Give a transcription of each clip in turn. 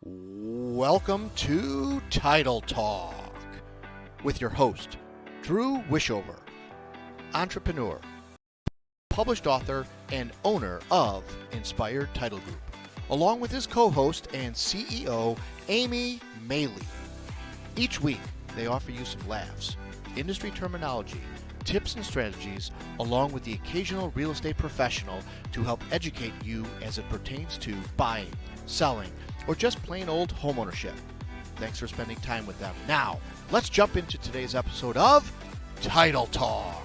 Welcome to Title Talk with your host, Drew Wishover, entrepreneur, published author, and owner of Inspired Title Group, along with his co-host and CEO, Amy Maley. Each week, they offer you some laughs, industry terminology, tips and strategies, along with the occasional real estate professional to help educate you as it pertains to buying, selling, or just plain old homeownership. Thanks for spending time with them. Now, let's jump into today's episode of Title Talk.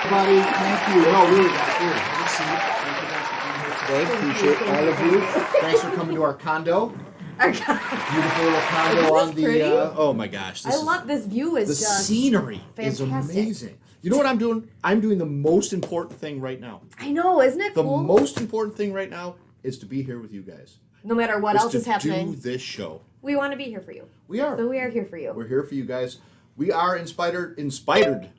Everybody, thank you. No, really, have a seat. Thank you guys for being here today. Appreciate all of you. Thanks for coming to our condo. Beautiful little condo on the. Oh my gosh! I love this view. Is the just scenery fantastic. is amazing. You know what I'm doing? I'm doing the most important thing right now. I know, isn't it cool? The most important thing right now is to be here with you guys. No matter what else is happening, do this show. We want to be here for you. We are. So we are here for you. We're here for you guys. We are inspired.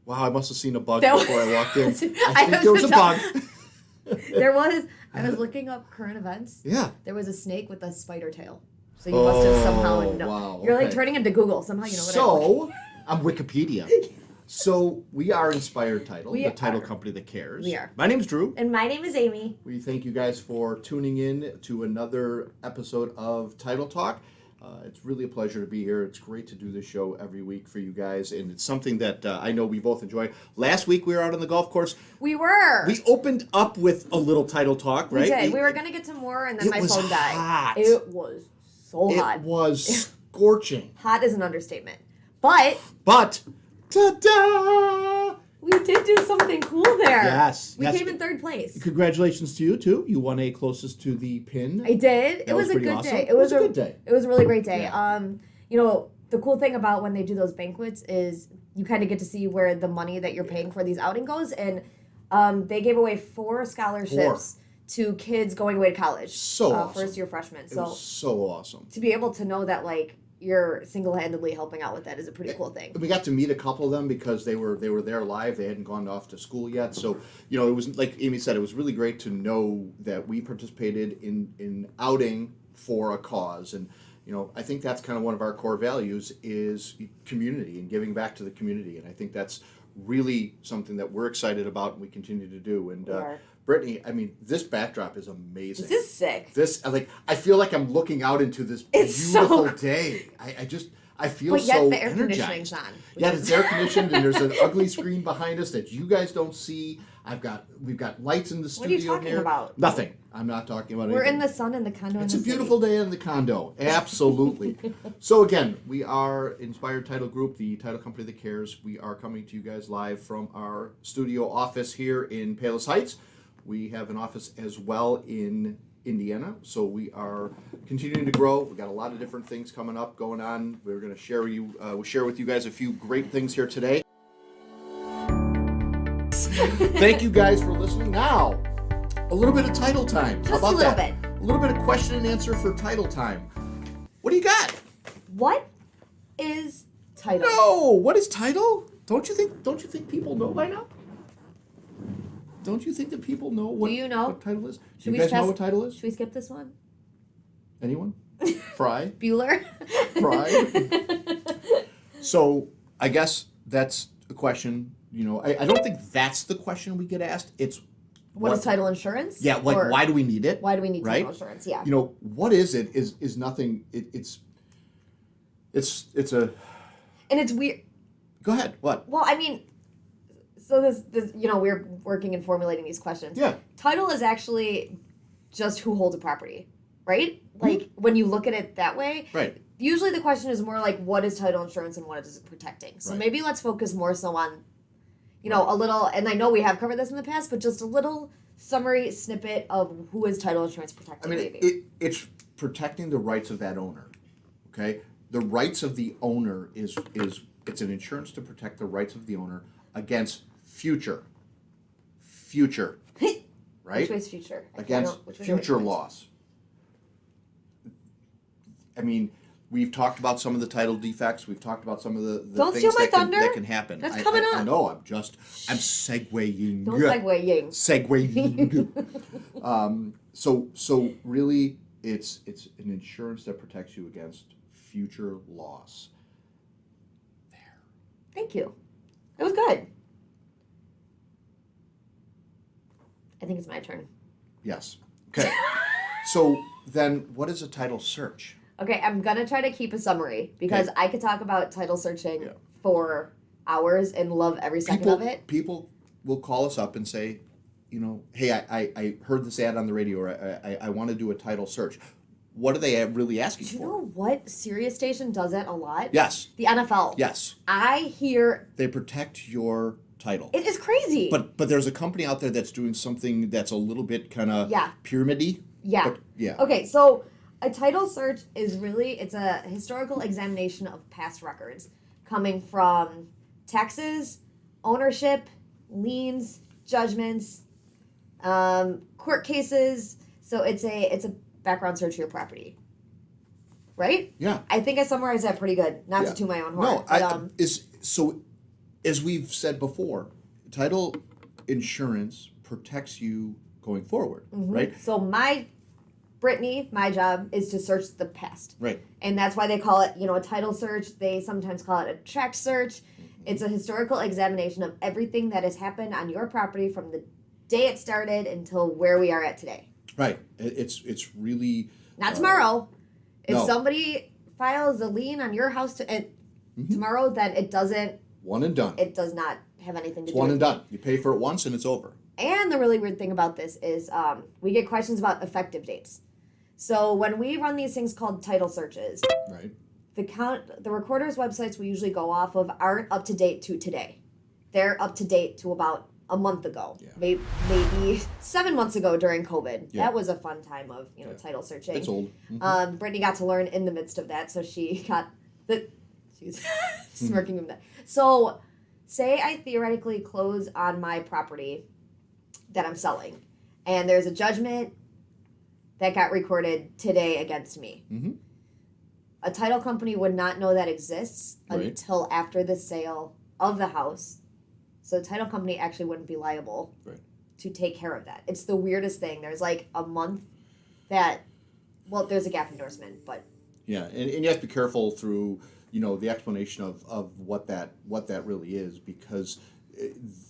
Wow, I must have seen a bug before I walked in. I think there was a bug. I was looking up current events. Yeah. There was a snake with a spider tail. So you must have somehow known. Wow, You're okay. like turning into Google. Somehow you know what So, I'm Wikipedia. So, we are Inspired Title, We the title are. company that cares. We are. My name's Drew. And my name is Amy. We thank you guys for tuning in to another episode of Title Talk. It's really a pleasure to be here. It's great to do this show every week for you guys, and it's something that I know we both enjoy. Last week we were out on the golf course. We were. We opened up with a little title talk, right? We did. We were going to get to more, and then my phone died. Hot. It was so hot. It was scorching. Hot is an understatement. But ta-da! we did do something cool there. Yes. We came in third place. Congratulations to you, too. You won a closest to the pin. I did. It was a pretty good awesome. day. It was a good day. It was a really great day. Yeah. You know, the cool thing about when they do those banquets is you kind of get to see where the money that you're paying for these outing goes. And they gave away 4 scholarships to kids going away to college. So awesome. First-year freshmen. It was so awesome. To be able to know that, like, you're single-handedly helping out with that is a pretty cool thing. We got to meet a couple of them because they were there live. They hadn't gone off to school yet. So, you know, it was, like Amy said, it was really great to know that we participated in outing for a cause. And, you know, I think that's kind of one of our core values is community and giving back to the community. And I think that's really something that we're excited about and we continue to do. And Brittany, I mean, this backdrop is amazing. This is sick. I feel like I'm looking out into this beautiful day. I feel but yet so the air energized. conditioning's on. Yeah, it's air conditioned, and there's an ugly screen behind us that you guys don't see. We've got lights in the studio here. What are you talking about? Nothing. I'm not talking about We're anything. in the sun in the condo. It's a beautiful day in the condo. Absolutely. So again, we are Inspired Title Group, the title company that cares. We are coming to you guys live from our studio office here in Palos Heights. We have an office as well in Indiana, so we are continuing to grow. We've got a lot of different things coming up, going on. We're going to share with you guys a few great things here today. Thank you guys for listening. Now, a little bit of title time. How about a little that? bit. A little bit of question and answer for title time. What do you got? What is title? No, what is title? Don't you think people know by now? Don't you think that people know what title is? Do you guys know what title is? Should we skip this one? Anyone? Fry? Bueller? Fry? So, I guess that's a question, you know, I don't think that's the question we get asked. It's what is title insurance? Yeah, like why do we need it? Why do we need right? title insurance? Yeah. You know, what is it is nothing. It's a... And it's weird. Go ahead. What? Well, I mean... So this, you know, we're working and formulating these questions. Yeah. Title is actually just who holds a property, right? Like, when you look at it that way. Right. Usually the question is more like, what is title insurance and what is it protecting? So maybe let's focus more so on, you know, a little, and I know we have covered this in the past, but just a little summary snippet of who is title insurance protecting. I mean, it's protecting the rights of that owner, okay? The rights of the owner is it's an insurance to protect the rights of the owner against future, right? Which way's future? Against future loss. I mean, We've talked about some of the title defects. We've talked about some of the Don't things steal my thunder. that can happen. That's coming up. I know. I'm segueing. Don't segueing. Segueing. So really, it's an insurance that protects you against future loss. There. Thank you. It was good. I think it's my turn. Yes. Okay. So then, what is a title search? Okay, I'm going to try to keep a summary because I could talk about title searching for hours and love every second of it. People will call us up and say, hey, I heard this ad on the radio, or I want to do a title search. What are they really asking for? Do you know what Sirius station does it a lot? Yes. The NFL. Yes. I hear... They protect your title. It is crazy. But there's a company out there that's doing something that's a little bit kind of pyramid-y. Yeah. But, yeah. Okay, so a title search is really, it's a historical examination of past records coming from taxes, ownership, liens, judgments, court cases. So it's a background search of your property. Right? Yeah. I think I summarized that pretty good. Not to toot my own horn. No, so as we've said before, title insurance protects you going forward, right? So my job is to search the past. Right. And that's why they call it, a title search. They sometimes call it a tract search. It's a historical examination of everything that has happened on your property from the day it started until where we are at today. Right. It's really... Not tomorrow. If no. somebody files a lien on your house tomorrow, then it doesn't... One and done. It does not have anything to do one with and done. You pay for it once and it's over. And the really weird thing about this is we get questions about effective dates. So when we run these things called title searches, right, the recorders' websites we usually go off of aren't up to date to today. They're up to date to about a month ago, maybe 7 months ago during COVID. Yeah. That was a fun time of title searching. It's old. Brittany got to learn in the midst of that, so she got she's smirking at that. So, say I theoretically close on my property that I'm selling, and there's a judgment that got recorded today against me. Mm-hmm. A title company would not know that exists until after the sale of the house. So the title company actually wouldn't be liable to take care of that. It's the weirdest thing. There's like a month that, there's a gap endorsement, but... Yeah, and you have to be careful through, the explanation of what that really is, because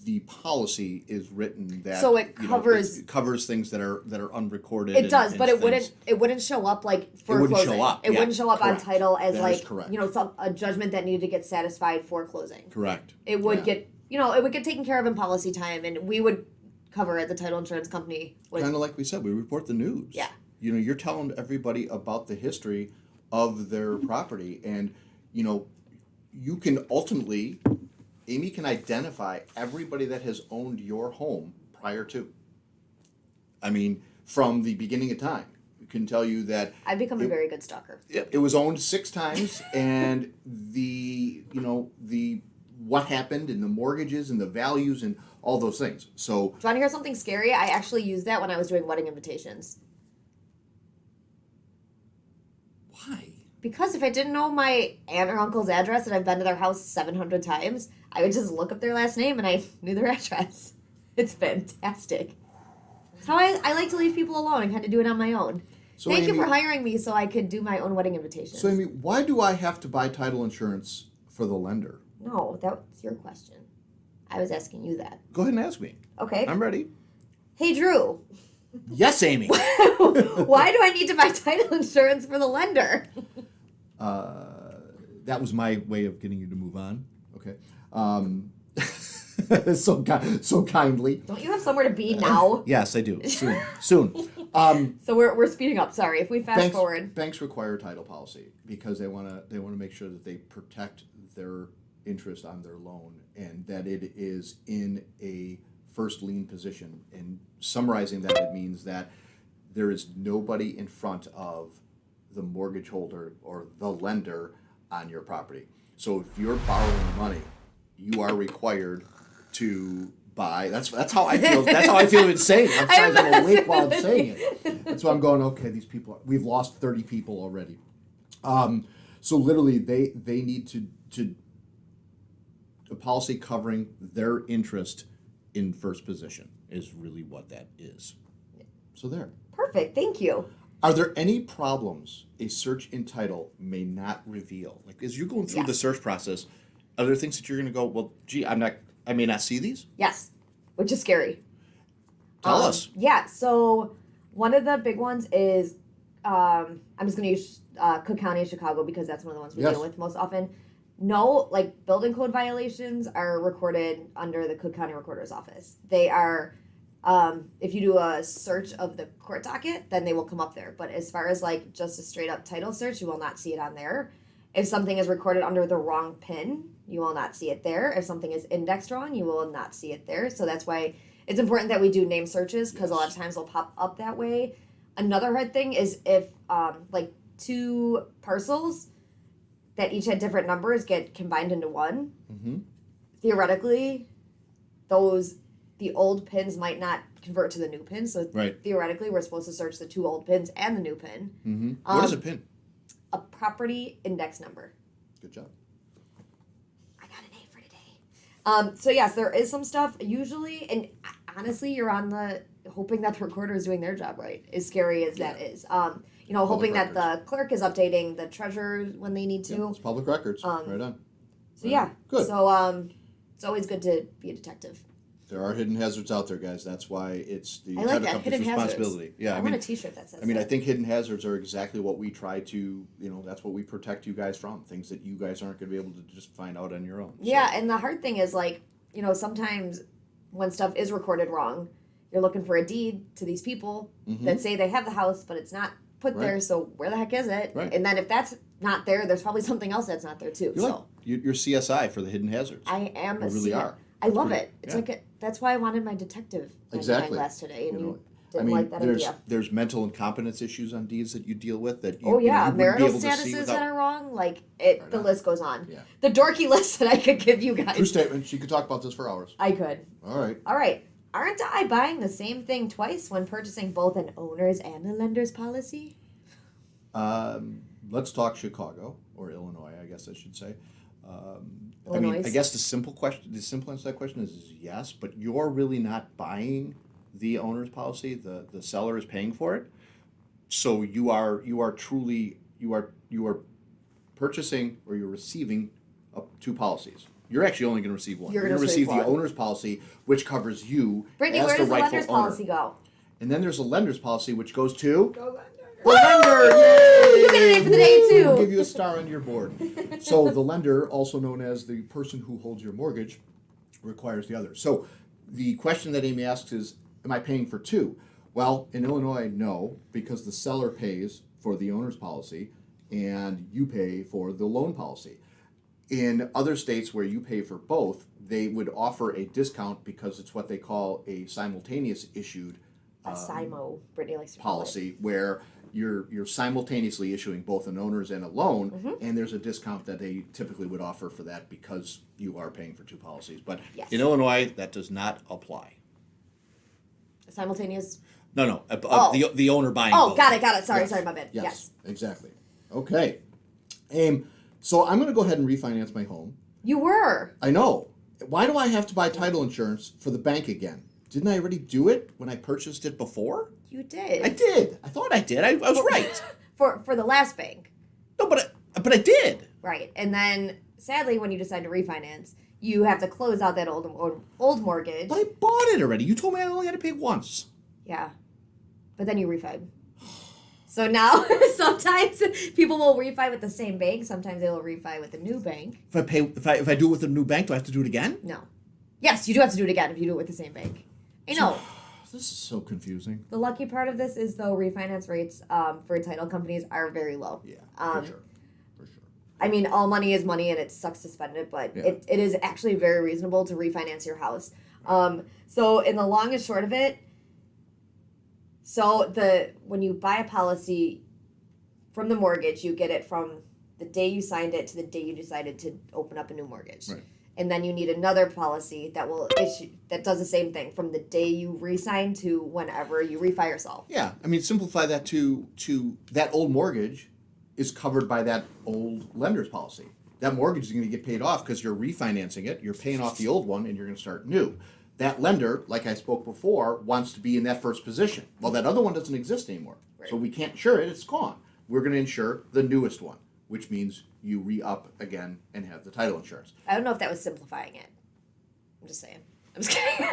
the policy is written that so it covers it covers things that are unrecorded. It does, but it wouldn't show up like for it wouldn't closing. Show up. It wouldn't show up on title as a judgment that needed to get satisfied for closing. Correct. It would get it would get taken care of in policy time, and we would cover it. The title insurance company would. Kind of like we said, we report the news. Yeah. You're telling everybody about the history of their property, and you can ultimately. Amy can identify everybody that has owned your home prior to. I mean, from the beginning of time. It can tell you that... I've become a very good stalker. It was owned 6 times, and the what happened, and the mortgages, and the values, and all those things. So... Do you want to hear something scary? I actually used that when I was doing wedding invitations. Why? Because if I didn't know my aunt or uncle's address and I've been to their house 700 times, I would just look up their last name and I knew their address. It's fantastic. That's how I like to leave people alone and kind of do it on my own. So Thank you for hiring me so I could do my own wedding invitations. So, Amy, why do I have to buy title insurance for the lender? No, that was your question. I was asking you that. Go ahead and ask me. Okay. I'm ready. Hey, Drew. Yes, Amy. Why do I need to buy title insurance for the lender? That was my way of getting you to move on. Okay. So kindly. Don't you have somewhere to be now? Yes, I do. Soon. So we're speeding up. Sorry, if we fast forward. Banks require title policy because they want to make sure that they protect their interest on their loan and that it is in a first lien position. And summarizing that, it means that there is nobody in front of the mortgage holder or the lender on your property. So if you're borrowing money, you are required to buy. That's how I feel. That's how I feel in saying it. I'm trying to awake while I'm saying it. That's why I'm going. Okay, these people. We've lost 30 people already. So literally, they need to a policy covering their interest in first position is really what that is. So there. Perfect. Thank you. Are there any problems a search in title may not reveal? Like as you're going through the search process, are there things that you're going to go, well, gee, I may not see these? Yes, which is scary. Tell us. Yeah. So one of the big ones is I'm just going to use Cook County, Chicago, because that's one of the ones we deal with most often. No, like building code violations are recorded under the Cook County Recorder's Office. They are. If you do a search of the court docket, then they will come up there. But as far as like just a straight up title search, you will not see it on there. If something is recorded under the wrong PIN, you will not see it there. If something is indexed wrong, you will not see it there. So that's why it's important that we do name searches, because a lot of times they'll pop up that way. Another hard thing is if like two parcels that each had different numbers get combined into one. Mm-hmm. Theoretically, the old pins might not convert to the new pin. So theoretically, we're supposed to search the two old pins and the new pin. Mm-hmm. What is a pin? A property index number. Good job. I got an A for today. So yes, there is some stuff usually, and honestly, you're on the hoping that the recorder is doing their job right. As scary as that is, hoping that the clerk is updating the treasurer when they need to. Yeah, it's public records. Right on. So yeah, good. So it's always good to be a detective. There are hidden hazards out there, guys. That's why it's the I like title that, company's hidden responsibility. Hazards. Yeah, I want a T-shirt that says. I think hidden hazards are exactly what we try to. That's what we protect you guys from. Things that you guys aren't going to be able to just find out on your own. Yeah, and the hard thing is sometimes when stuff is recorded wrong, you're looking for a deed to these people that say they have the house, but it's not put there. So where the heck is it? Right. And then if that's not there, there's probably something else that's not there too. You're CSI for the hidden hazards. I am. You really are. I love it. It's that's why I wanted my detective class today, and you didn't like that idea. There's mental incompetence issues on deeds that you deal with that you. Marital statuses that are wrong. The list goes on. Yeah. The dorky list that I could give you guys. True statement. She could talk about this for hours. I could. All right. Aren't I buying the same thing twice when purchasing both an owner's and a lender's policy? Let's talk Chicago or Illinois, I guess I should say. Illinois. I guess the simple answer to that question is yes, but you're really not buying the owner's policy. The seller is paying for it. So you are purchasing or you're receiving two policies. You're actually only going to receive one. You're going to receive the owner's policy, which covers you Brittany, as where the does the rightful lender's owner. policy go? And then there's a lender's policy, which goes to The lender. Yay! You get an A for the day too. We'll give you a star on your board. So the lender, also known as the person who holds your mortgage, requires the other. So the question that Amy asks is, am I paying for two? Well, in Illinois, no, because the seller pays for the owner's policy and you pay for the loan policy. In other states where you pay for both, they would offer a discount because it's what they call a simultaneous issued SIMO, Brittany likes to policy, where you're simultaneously issuing both an owner's and a loan, and there's a discount that they typically would offer for that because you are paying for two policies. But in Illinois, that does not apply. Simultaneous? No. The owner buying. Oh, both. got it. Sorry, my bad. Yes, exactly. Okay. So I'm going to go ahead and refinance my home. You were. I know. Why do I have to buy title insurance for the bank again? Didn't I already do it when I purchased it before? You did. I did. I thought I did. I was right. For the last bank. No, but I did. Right. And then, sadly, when you decide to refinance, you have to close out that old mortgage. But I bought it already. You told me I only had to pay once. Yeah. But then you refied. So now, sometimes people will refi with the same bank. Sometimes they will refi with a new bank. If I do it with a new bank, do I have to do it again? No. Yes, you do have to do it again if you do it with the same bank. I know. This is so confusing. The lucky part of this is, though, refinance rates for title companies are very low. Yeah, for sure. I mean, all money is money, and it sucks to spend it, but it is actually very reasonable to refinance your house. So in the long and short of it, when you buy a policy from the mortgage, you get it from the day you signed it to the day you decided to open up a new mortgage. Right. And then you need another policy that does the same thing from the day you re-sign to whenever you refi yourself. Yeah, I mean, simplify that to that old mortgage is covered by that old lender's policy. That mortgage is going to get paid off because you're refinancing it, you're paying off the old one, and you're going to start new. That lender, like I spoke before, wants to be in that first position. Well, that other one doesn't exist anymore. Right. So we can't insure it, it's gone. We're going to insure the newest one, which means you re-up again and have the title insurance. I don't know if that was simplifying it. I'm just saying. I'm just kidding.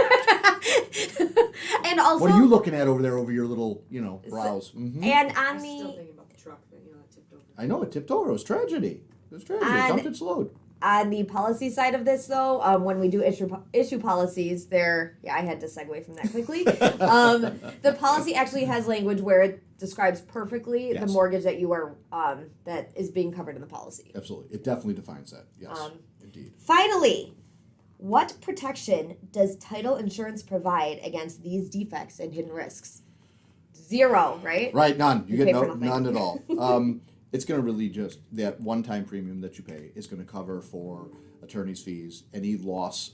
And also, What are you looking at over there over your little, brows? Mm-hmm. And I on was still the thinking about the truck that that tipped over. I know, it tipped over. It was tragedy. It was tragedy. It dumped its load. on the policy side of this, though, when we do issue policies, I had to segue from that quickly. The policy actually has language where it describes perfectly the Yes. mortgage that you are that is being covered in the policy. Absolutely. It definitely defines that. Yes, indeed. Finally, what protection does title insurance provide against these defects and hidden risks? Zero, right? Right, none. You You get pay for none nothing. at all. It's going to really just, that one-time premium that you pay is going to cover for attorney's fees, any loss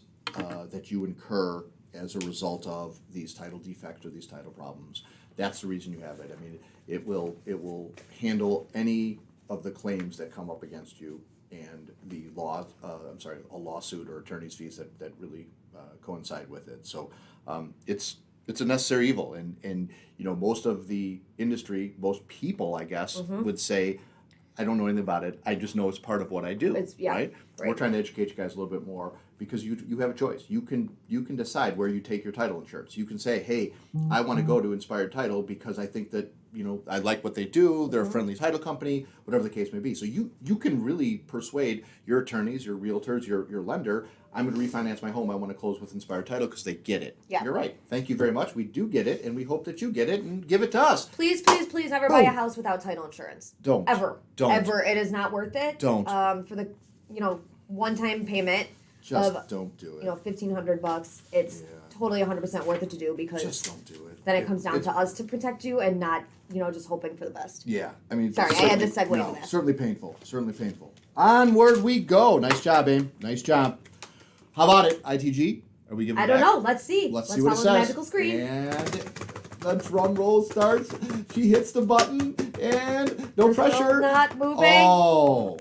that you incur as a result of these title defects or these title problems. That's the reason you have it. I mean, it will handle any of the claims that come up against you and the a lawsuit or attorney's fees that really coincide with it. So it's a necessary evil, and most of the industry, most people, I guess, would say, I don't know anything about it. I just know it's part of what I do. Right? We're trying to educate you guys a little bit more because you have a choice. You can decide where you take your title insurance. You can say, hey, I want to go to Inspired Title because I think that I like what they do. They're a friendly title company, whatever the case may be. So you can really persuade your attorneys, your realtors, your lender. I'm going to refinance my home. I want to close with Inspired Title because they get it. Yeah. You're right. Thank you very much. We do get it, and we hope that you get it and give it to us. Please, please, please never buy a house without title insurance. Don't. Ever. Don't. Ever. It is not worth it. Don't. For the, one-time payment Just of, don't do it. $1,500. It's totally 100% worth it to do because Just don't do it. then it comes down to us to protect you and not, just hoping for the best. Yeah, I mean, Sorry, I had to segue no, into that. certainly painful. Certainly painful. Onward we go. Nice job, Aim. Nice job. How about it, ITG? Are we giving? I don't back? know. Let's see. Let's see what it follow says. the magical screen. And the drum roll starts. She hits the button, and no It's pressure. still not moving. Oh,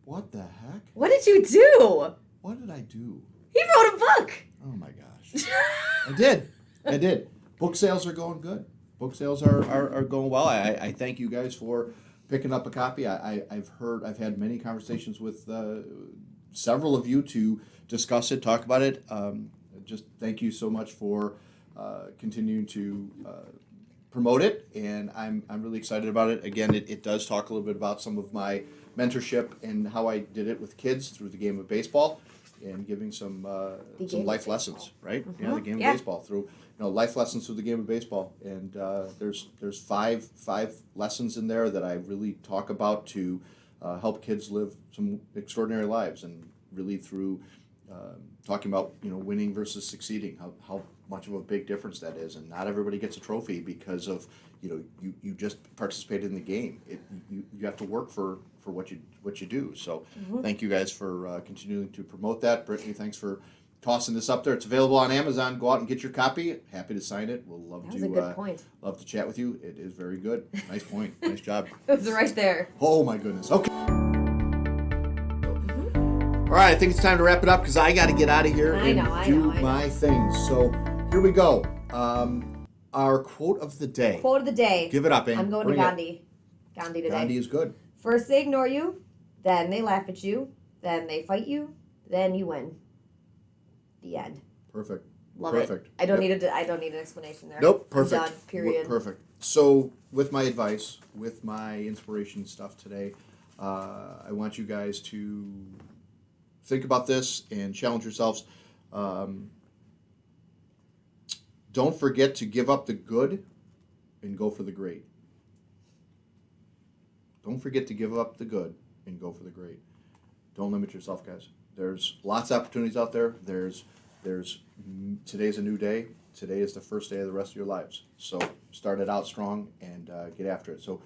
what the heck? What did you do? What did I do? He wrote a book. Oh my gosh. I did. Book sales are going good. Book sales are going well. I thank you guys for picking up a copy. I've had many conversations with several of you to discuss it, talk about it. Just thank you so much for continuing to promote it, and I'm really excited about it. Again, it does talk a little bit about some of my mentorship and how I did it with kids through the game of baseball, and giving some life lessons, right? Yeah, the game of baseball through life lessons through the game of baseball, and there's five lessons in there that I really talk about to help kids live some extraordinary lives, and really through talking about winning versus succeeding, how much of a big difference that is, and not everybody gets a trophy because of you just participated in the game. You have to work for what you do. So thank you guys for continuing to promote that. Brittany, thanks for tossing this up there. It's available on Amazon. Go out and get your copy. Happy to sign it. We'll love That was a good point. love to chat with you. It is very good. Nice point. Nice job. It was right there. Oh my goodness. Okay. All right, I think it's time to wrap it up because I got to get out of here I know. do my things. So here we go. Our quote of the day. Quote of the day. Give it up, Amy. I'm going Bring to it. Gandhi. Gandhi today. Gandhi is good. First they ignore you, then they laugh at you, then they fight you, then you win. The end. Perfect. Love Perfect. it. I don't Yep. need I don't need an explanation there. Nope. I'm Perfect. done. Period. Perfect. So with my advice, with my inspiration stuff today, I want you guys to think about this and challenge yourselves. Don't forget to give up the good and go for the great. Don't forget to give up the good and go for the great. Don't limit yourself, guys. There's lots of opportunities out there. There's today's a new day. Today is the first day of the rest of your lives. So start it out strong and get after it. So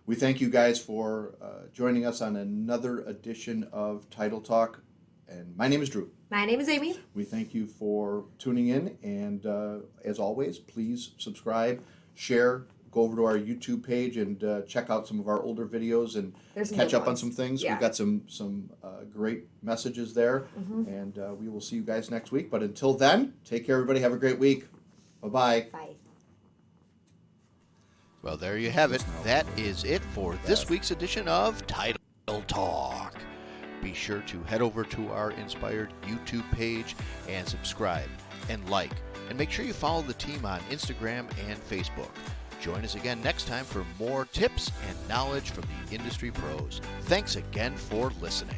we thank you guys for joining us on another edition of Title Talk. And my name is Drew. My name is Amy. We thank you for tuning in. And as always, please subscribe, share, go over to our YouTube page and check out some of our older videos and There's some catch good up on ones. some things. Yeah. We've got some great messages there, and we will see you guys next week. But until then, take care, everybody. Have a great week. Bye-bye. Bye. Well, there you have it. That is it for this week's edition of Title Talk. Be sure to head over to our Inspired YouTube page and subscribe and like. And make sure you follow the team on Instagram and Facebook. Join us again next time for more tips and knowledge from the industry pros. Thanks again for listening.